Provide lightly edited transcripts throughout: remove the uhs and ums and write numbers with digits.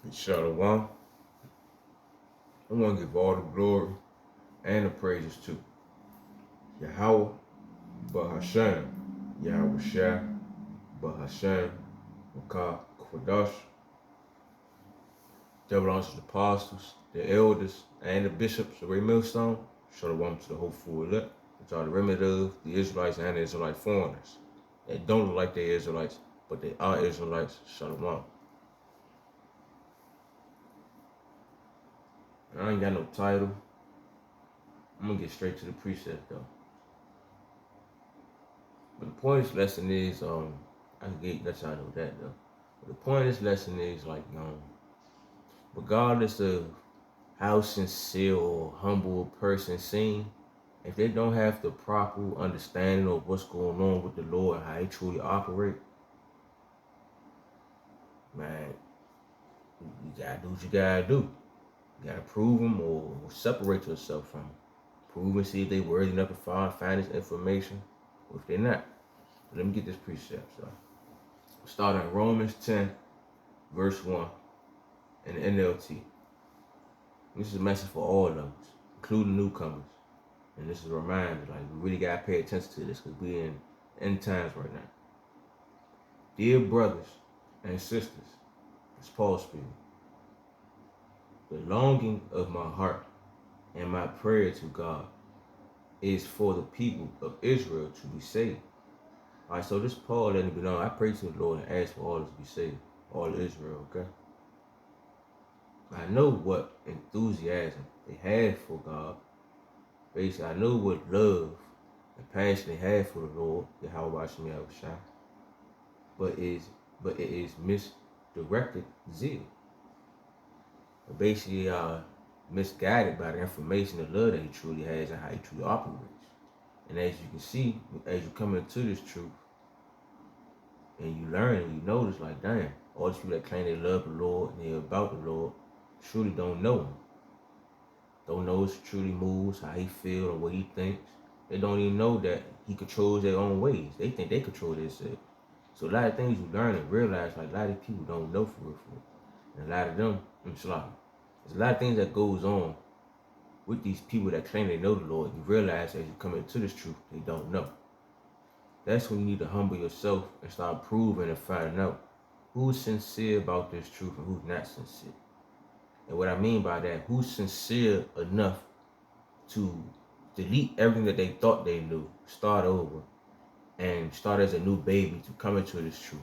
Shalom. I want to give all the glory and the praises to Yahweh, Bahashem, Yahweh Shah, Bahashem, Makah, Kwadash, double honors to the apostles, the elders, and the bishops of Ray Millstone. Shalom to the hopeful elect, which are the remnant of the Israelites and the Israelite foreigners. They don't look like they're Israelites, but they are Israelites. Shalom. I ain't got no title. I'm gonna get straight to the precept though. But the point of this lesson is, I can get let y'all know that though. But the point of this lesson is like, regardless of how sincere or humble a person seems, if they don't have the proper understanding of what's going on with the Lord and how He truly operate, man, you gotta do what you gotta do. You gotta prove them or separate yourself from them. Prove and see if they worthy enough to find this information, or if they're not. But let me get this precept. So, starting in Romans 10, verse 1, in the NLT. This is a message for all of us, including newcomers. And this is a reminder, like, we really gotta pay attention to this because we're in end times right now. Dear brothers and sisters, it's Paul speaking. The longing of my heart and my prayer to God is for the people of Israel to be saved. All right, so this Paul letting me know, I pray to the Lord and ask for all to be saved, all of Israel, okay? I know what enthusiasm they have for God. Basically, I know what love and passion they have for the Lord, Yahweh Hashem Yahushua. But it is misdirected zeal. Basically, misguided by the information of love that He truly has and how He truly operates. And as you can see, as you come into this truth, and you learn and you notice, like, damn, all these people that claim they love the Lord and they're about the Lord truly don't know Him. Don't know His truly moves, how He feels, or what He thinks. They don't even know that He controls their own ways. They think they control themselves. So a lot of things you learn and realize, like, a lot of people don't know for real. And a lot of them, there's a lot of things that goes on with these people that claim they know the Lord. You realize as you come into this truth, they don't know. That's when you need to humble yourself and start proving and finding out who's sincere about this truth and who's not sincere. And what I mean by that, who's sincere enough to delete everything that they thought they knew, start over, and start as a new baby to come into this truth.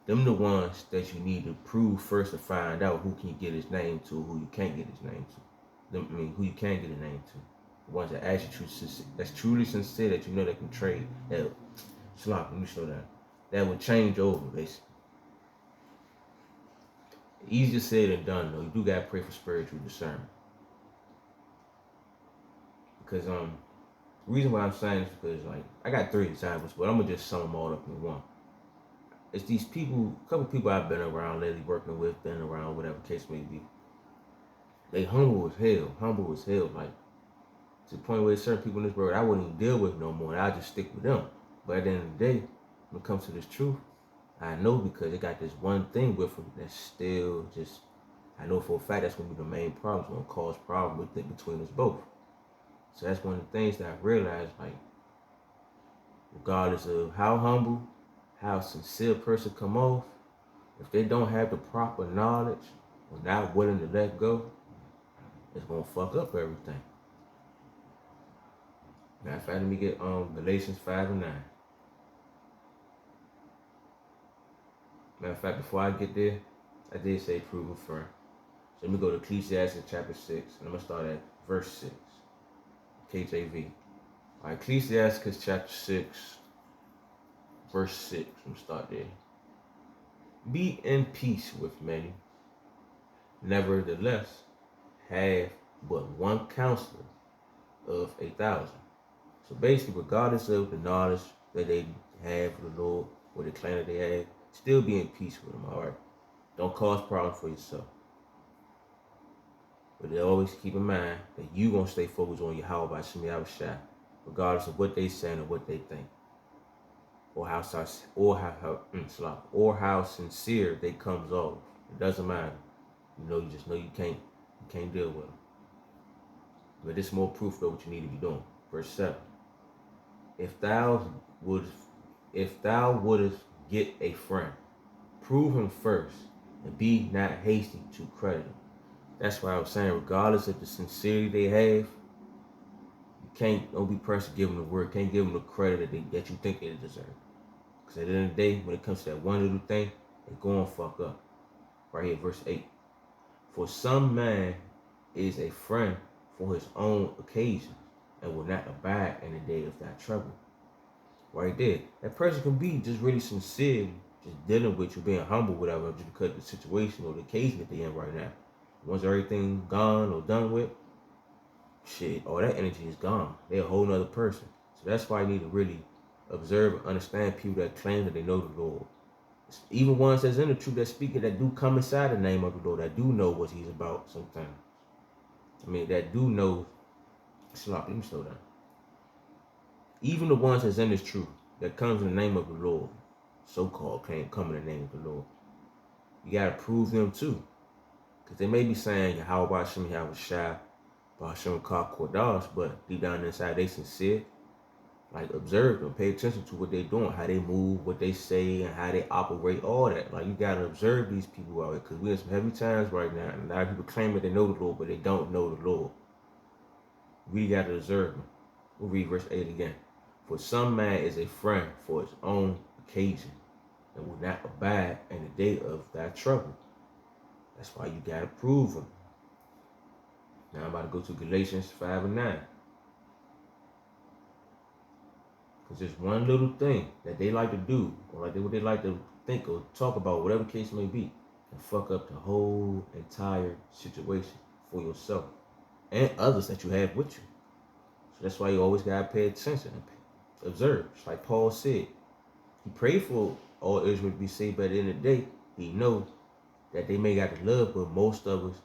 Them the ones that you need to prove first to find out who can you get his name to, who you can't get his name to. Who you can get a name to. The ones that actually that's truly sincere, that you know they can trade. That, let me show that. That would change over, basically. Easier said than done, though. You do gotta pray for spiritual discernment. Because the reason why I'm saying this is because, like, I got 3 examples, but I'm gonna just sum them all up in one. It's these people, a couple people I've been around lately, working with, been around, whatever case may be. They humble as hell, like, to the point where certain people in this world I wouldn't even deal with no more, and I just stick with them. But at the end of the day, when it comes to this truth, I know because they got this one thing with them that's still just, I know for a fact that's gonna be the main problem. It's gonna cause problems between us both. So that's one of the things that I realized, like, regardless of how humble, how sincere a person come off, if they don't have the proper knowledge or not willing to let go, it's gonna fuck up everything. Matter of fact, let me get Galatians 5 and 9. Matter of fact, before I get there, I did say prove it firm. So let me go to Ecclesiastes chapter 6, and I'm gonna start at verse 6. KJV. All right, Ecclesiastes chapter 6, verse 6. I'm gonna start there. Be in peace with many. Nevertheless, have but one counselor of 1,000. So basically, regardless of the knowledge that they have for the Lord, or the claim that they have, still be in peace with them, all right? Don't cause problems for yourself. But they always keep in mind that you gonna stay focused on your Yahweh Hashem Yahushua, regardless of what they saying or what they think, or how sincere they comes off. It doesn't matter. You just know you can't deal with them. But this is more proof of what you need to be doing. Verse 7. If thou wouldst get a friend, prove him first, and be not hasty to credit him. That's why I was saying, regardless of the sincerity they have, don't be pressed to give them the word, can't give them the credit that you think they deserve. Because at the end of the day, when it comes to that one little thing, they go and fuck up. Right here, verse 8. For some man is a friend for his own occasion, and will not abide in the day of thy trouble. Right there. That person can be just really sincere, just dealing with you, being humble, whatever, just because of the situation or the occasion that they're in right now. Once everything gone or done with, shit, all that energy is gone. They're a whole nother person. So that's why you need to really observe and understand people that claim that they know the Lord. Even ones that's in the truth, that speaking, that do come inside the name of the Lord, that do know what he's about sometimes. I mean, that do know. Let me slow down. Even the ones that's in this truth, that comes in the name of the Lord, so-called can't come in the name of the Lord. You got to prove them too. Because they may be saying, Yahweh Hashem Yahushua, Hashem Kah Kodash, but deep down inside, they sincere. Like, observe them, pay attention to what they're doing, how they move, what they say, and how they operate, all that. Like, you got to observe these people out here, because we're in some heavy times right now, and a lot of people claim that they know the Lord, but they don't know the Lord. We got to observe them. We'll read verse 8 again. For some man is a friend for his own occasion, and will not abide in the day of thy trouble. That's why you got to prove them. Now I'm about to go to Galatians 5 and 9. Because there's one little thing that they like to do, or like what they like to think or talk about, whatever the case may be, and fuck up the whole entire situation for yourself and others that you have with you. So that's why you always got to pay attention and observe. Just like Paul said, he prayed for all Israel to be saved, but at the end of the day, he knows that they may got the love, but most of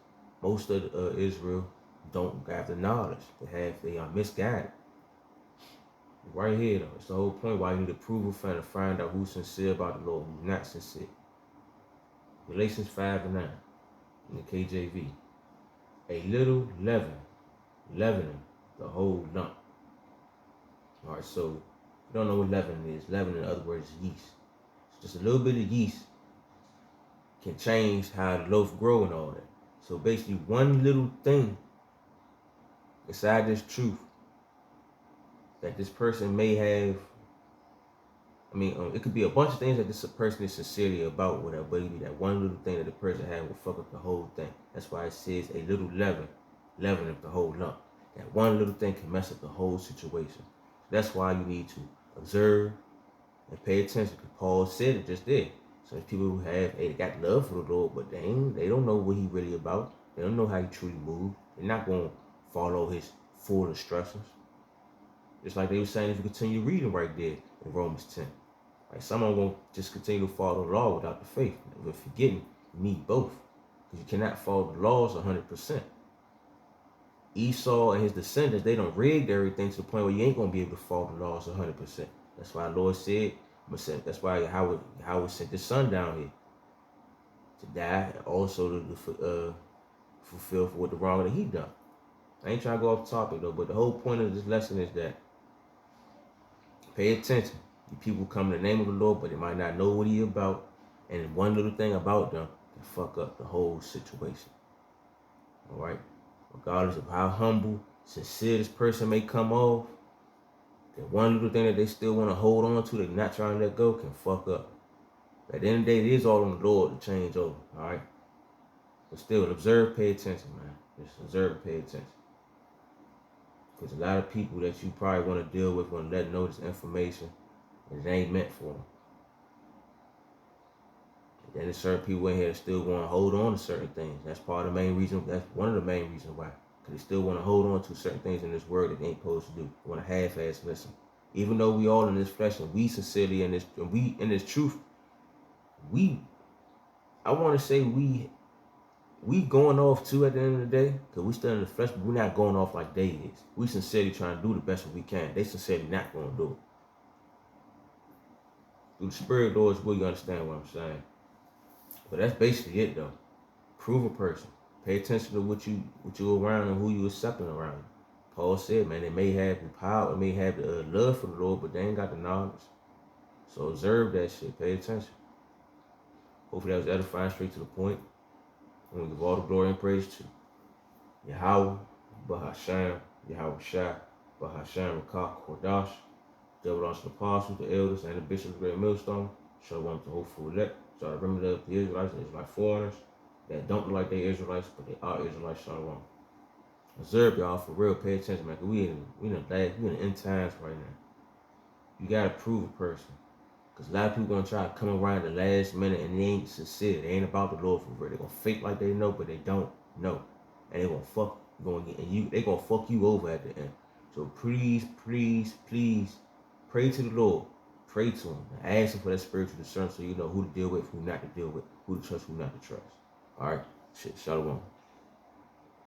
Israel don't have the knowledge. They are misguided. Right here, though, it's the whole point why you need to prove a friend to find out who's sincere about the Lord, who's not sincere. Galatians 5 and 9 in the KJV. A little leavening the whole lump. All right, so if you don't know what leavening is, leavening, in other words, is yeast. So just a little bit of yeast can change how the loaf grow and all that. So basically, one little thing inside this truth that this person may have, it could be a bunch of things that this person is sincerely about, whatever, but it could be that one little thing that the person had will fuck up the whole thing. That's why it says a little leaven up the whole lump. That one little thing can mess up the whole situation. That's why you need to observe and pay attention. Because Paul said it just there. So there's people who they got love for the Lord, but they don't know what he really about. They don't know how he truly moves. They're not going to follow his full instructions. Just like they were saying if you continue reading right there in Romans 10. Like someone won't just continue to follow the law without the faith. But forgetting, you need both. Because you cannot follow the laws 100%. Esau and his descendants, they don't rig everything to the point where you ain't going to be able to follow the laws 100%. That's why the Lord said, that's why Yahweh sent his son down here to die, and also to fulfill for what the wrong that he done. I ain't trying to go off topic though, but the whole point of this lesson is that pay attention. The people come in the name of the Lord, but they might not know what he about, and one little thing about them can fuck up the whole situation. All right, regardless of how humble, sincere this person may come off, that one little thing that they still want to hold on to, they're not trying to let go, can fuck up. At the end of the day, it is all on the Lord to change over. All right, but still, observe, pay attention, man. Just observe and pay attention. Because a lot of people that you probably want to deal with want to let know this information, and it ain't meant for them. And then there's certain people in here that still want to hold on to certain things. That's part of the main reason. That's one of the main reasons why. Because they still want to hold on to certain things in this world that they ain't supposed to do. They want to half-ass listen. Even though we all in this flesh and we sincerely in this, we in this truth, I want to say we going off too at the end of the day, because we still in the flesh, but we're not going off like they is. We sincerely trying to do the best that we can. They sincerely not going to do it. Through the Spirit, Lord's will, you understand what I'm saying. But that's basically it, though. Prove a person. Pay attention to what you around and who you accepting around. Paul said, man, they may have the power, they may have the love for the Lord, but they ain't got the knowledge. So observe that shit. Pay attention. Hopefully that was edifying, straight to the point. And we give all the glory and praise to Yahweh, Bahasham, Yahweh Shai, Bahasham, Rakah, Kodash, double unto the apostles, the elders, and the bishops of the great millstone. Shalom to hopeful elect. So I remember the Israelites, the Israelite foreigners that don't look like they Israelites, but they are Israelites. Shalom. Observe, y'all, for real. Pay attention, man. Cause we in the end times right now. You gotta prove a person. Cause a lot of people gonna try to come around the last minute and they ain't sincere. They ain't about the Lord for real. They gonna fake like they know, but they don't know. And they they gonna fuck you over at the end. So please, please, please pray to the Lord. Pray to him. And ask him for that spiritual discernment so you know who to deal with, who not to deal with, who to trust, who not to trust. Alright? Shit, shalom.